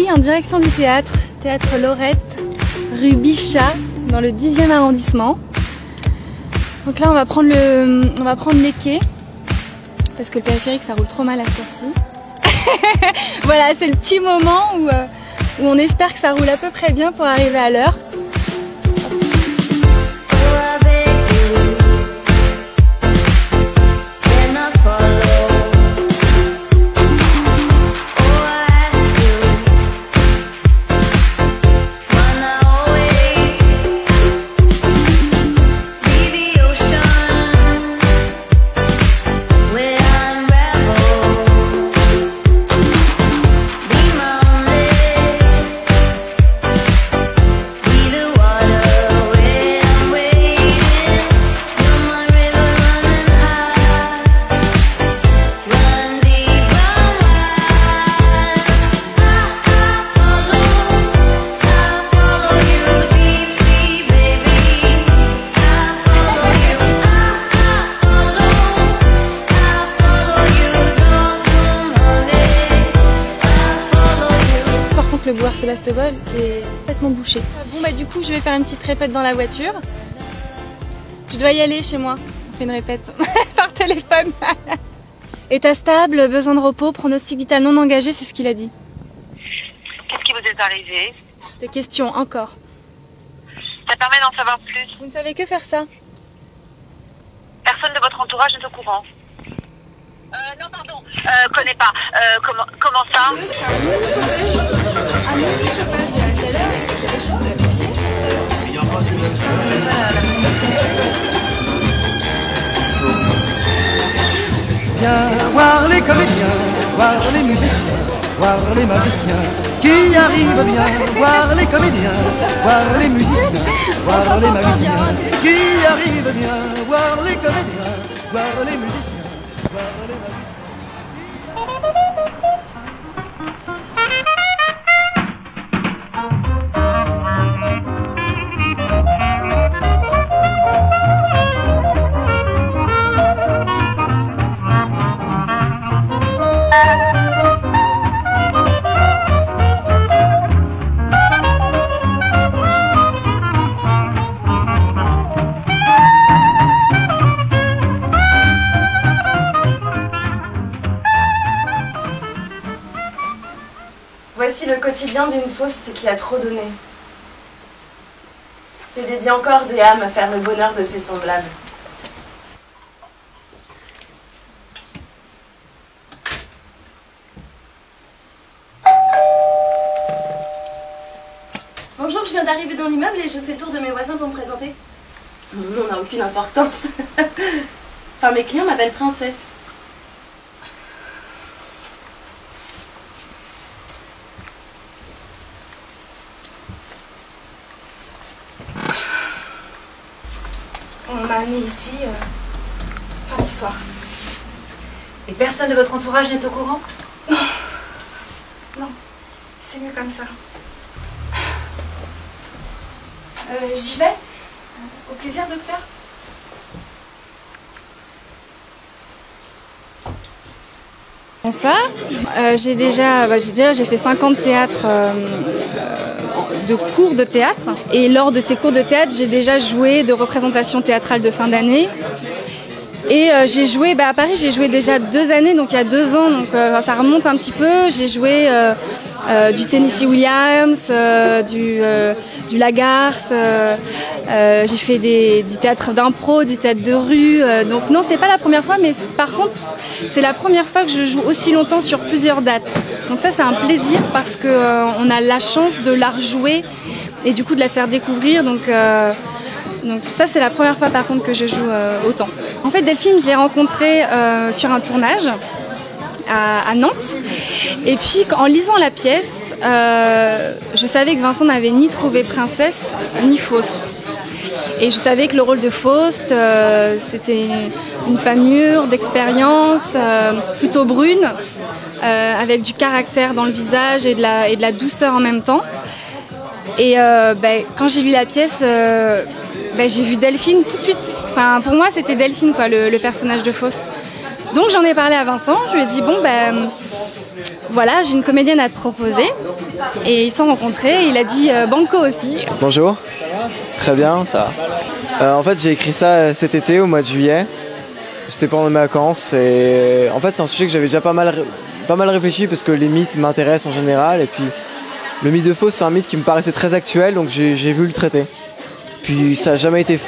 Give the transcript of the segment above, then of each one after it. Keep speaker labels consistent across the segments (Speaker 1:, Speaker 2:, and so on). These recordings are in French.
Speaker 1: en direction du théâtre, théâtre Lorette, rue Bichat, dans le 10e arrondissement. Donc là on va prendre les quais, parce que le périphérique ça roule trop mal à cette heure-ci. Voilà, c'est le petit moment où on espère que ça roule à peu près bien pour arriver à l'heure. Le boulevard Sébastopol est complètement bouché. Bon bah du coup je vais faire une petite répète dans la voiture. Je dois y aller chez moi. On fait une répète par téléphone. État stable, besoin de repos, pronostic vital non engagé, c'est ce qu'il a dit.
Speaker 2: Qu'est-ce qui vous est arrivé?
Speaker 1: Des questions encore.
Speaker 2: Ça permet d'en savoir plus.
Speaker 1: Vous ne savez que faire ça.
Speaker 2: Personne de votre entourage n'est au courant. Non pardon, connais pas. Comment ça?
Speaker 3: Viens voir les comédiens, voir les musiciens, voir les magiciens qui arrivent bien. Voir les comédiens, voir les musiciens, voir les magiciens qui arrivent bien. Voir les comédiens, voir les musiciens, voir les magiciens.
Speaker 1: Voici le quotidien d'une Faust qui a trop donné. Se dédie en corps et âme à faire le bonheur de ses semblables. Bonjour, je viens d'arriver dans l'immeuble et je fais le tour de mes voisins pour me présenter. Mon nom n'a aucune importance. Enfin, mes clients m'appellent Princesse. On m'a amené ici par l'histoire.
Speaker 4: Et personne de votre entourage n'est au courant?
Speaker 1: Non. Non, c'est mieux comme ça. J'y vais. Au plaisir, docteur. Bonsoir. J'ai fait 50 théâtres de cours de théâtre. Et lors de ces cours de théâtre, j'ai déjà joué de représentations théâtrales de fin d'année. Et j'ai joué, à Paris, j'ai joué déjà 2 années, donc il y a 2 ans, donc ça remonte un petit peu. J'ai joué du Tennessee Williams, du Lagarce, j'ai fait du théâtre d'impro, du théâtre de rue. Donc non, c'est pas la première fois, mais par contre, c'est la première fois que je joue aussi longtemps sur plusieurs dates. Donc ça, c'est un plaisir parce qu'on a la chance de la rejouer et du coup de la faire découvrir. Donc ça, c'est la première fois par contre que je joue autant. En fait, Delphine, je l'ai rencontrée sur un tournage à Nantes. Et puis, en lisant la pièce, je savais que Vincent n'avait ni trouvé Princesse, ni Faust. Et je savais que le rôle de Faust, c'était une femme mûre, d'expérience, plutôt brune, avec du caractère dans le visage et de la douceur en même temps. Et quand j'ai lu la pièce, j'ai vu Delphine tout de suite. Enfin, pour moi, c'était Delphine, quoi, le personnage de Faust. Donc j'en ai parlé à Vincent, je lui ai dit Voilà, j'ai une comédienne à te proposer. Et ils se sont rencontrés, il a dit Banco aussi.
Speaker 5: Bonjour. Très bien, ça va. En fait, j'ai écrit ça cet été, au mois de juillet. C'était pendant mes vacances. Et en fait, c'est un sujet que j'avais déjà pas mal réfléchi parce que les mythes m'intéressent en général. Et puis, le mythe de Faust, c'est un mythe qui me paraissait très actuel, donc j'ai voulu le traiter. Puis, ça n'a jamais été.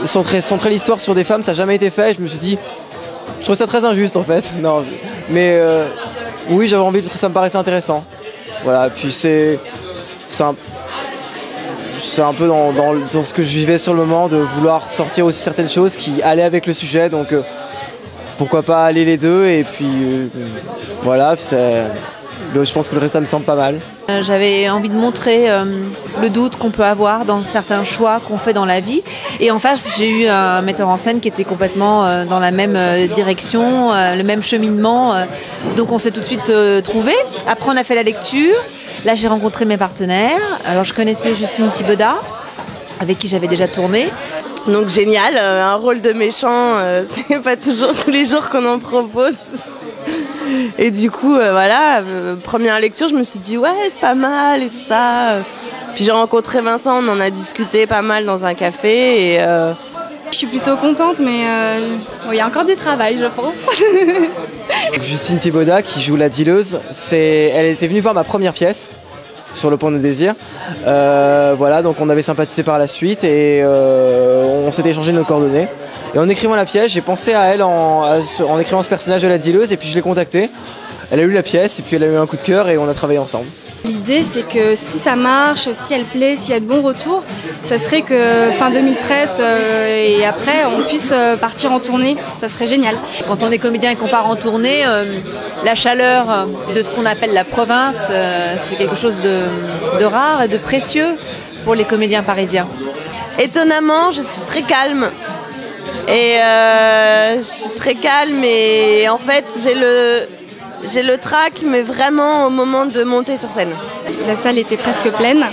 Speaker 5: Centrer l'histoire sur des femmes, ça n'a jamais été fait. Je me suis dit. Je trouve ça très injuste en fait. Non, mais oui, j'avais envie de. Ça me paraissait intéressant. Voilà, puis c'est un peu dans ce que je vivais sur le moment, de vouloir sortir aussi certaines choses qui allaient avec le sujet, donc pourquoi pas aller les deux, et puis voilà, je pense que le reste ça me semble pas mal.
Speaker 6: J'avais envie de montrer le doute qu'on peut avoir dans certains choix qu'on fait dans la vie, et en face j'ai eu un metteur en scène qui était complètement dans la même direction, le même cheminement, donc on s'est tout de suite trouvés. Après on a fait la lecture, là j'ai rencontré mes partenaires. Alors je connaissais Justine Thibaudat avec qui j'avais déjà tourné.
Speaker 7: Donc génial, un rôle de méchant, c'est pas toujours tous les jours qu'on en propose. Et du coup, voilà, première lecture, je me suis dit ouais, c'est pas mal et tout ça. Puis j'ai rencontré Vincent, on en a discuté pas mal dans un café. Et
Speaker 1: je suis plutôt contente, mais il y a encore du travail, je pense.
Speaker 5: Justine Thibaudat, qui joue la dealeuse, elle était venue voir ma première pièce, Sur le pont des désirs. Voilà, donc on avait sympathisé par la suite et on s'était échangé nos coordonnées. Et en écrivant la pièce, j'ai pensé à elle en écrivant ce personnage de la dealeuse, et puis je l'ai contactée. Elle a lu la pièce et puis elle a eu un coup de cœur et on a travaillé ensemble.
Speaker 1: L'idée, c'est que si ça marche, si elle plaît, s'il y a de bons retours, ça serait que fin 2013 et après, on puisse partir en tournée. Ça serait génial.
Speaker 6: Quand on est comédien et qu'on part en tournée, la chaleur de ce qu'on appelle la province, c'est quelque chose de rare et de précieux pour les comédiens parisiens.
Speaker 7: Étonnamment, je suis très calme. Et je suis très calme et en fait, j'ai le trac, mais vraiment au moment de monter sur scène.
Speaker 1: La salle était presque pleine,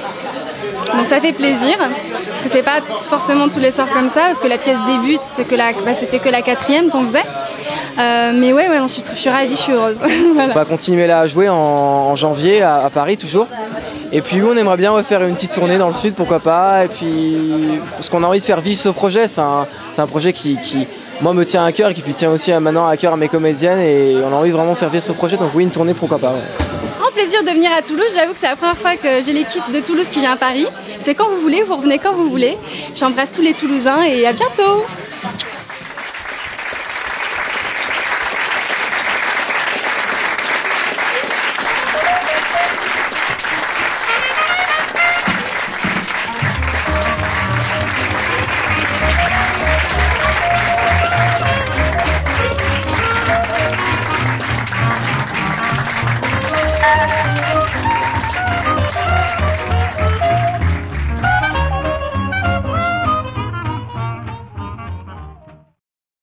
Speaker 1: donc ça fait plaisir, parce que c'est pas forcément tous les soirs comme ça, parce que la pièce débute, c'était que la 4e qu'on faisait. Mais ouais, non, je suis ravie, je suis heureuse. Voilà.
Speaker 5: On va continuer là à jouer en janvier à Paris toujours. Et puis on aimerait bien faire une petite tournée dans le sud, pourquoi pas. Et puis parce qu'on a envie de faire vivre ce projet, c'est un projet qui moi me tient à cœur et qui tient aussi maintenant à cœur à mes comédiennes, et on a envie de vraiment faire vivre ce projet, donc oui, une tournée pourquoi pas. Ouais.
Speaker 1: Grand plaisir de venir à Toulouse, j'avoue que c'est la première fois que j'ai l'équipe de Toulouse qui vient à Paris. C'est quand vous voulez, vous revenez quand vous voulez. J'embrasse tous les Toulousains et à bientôt.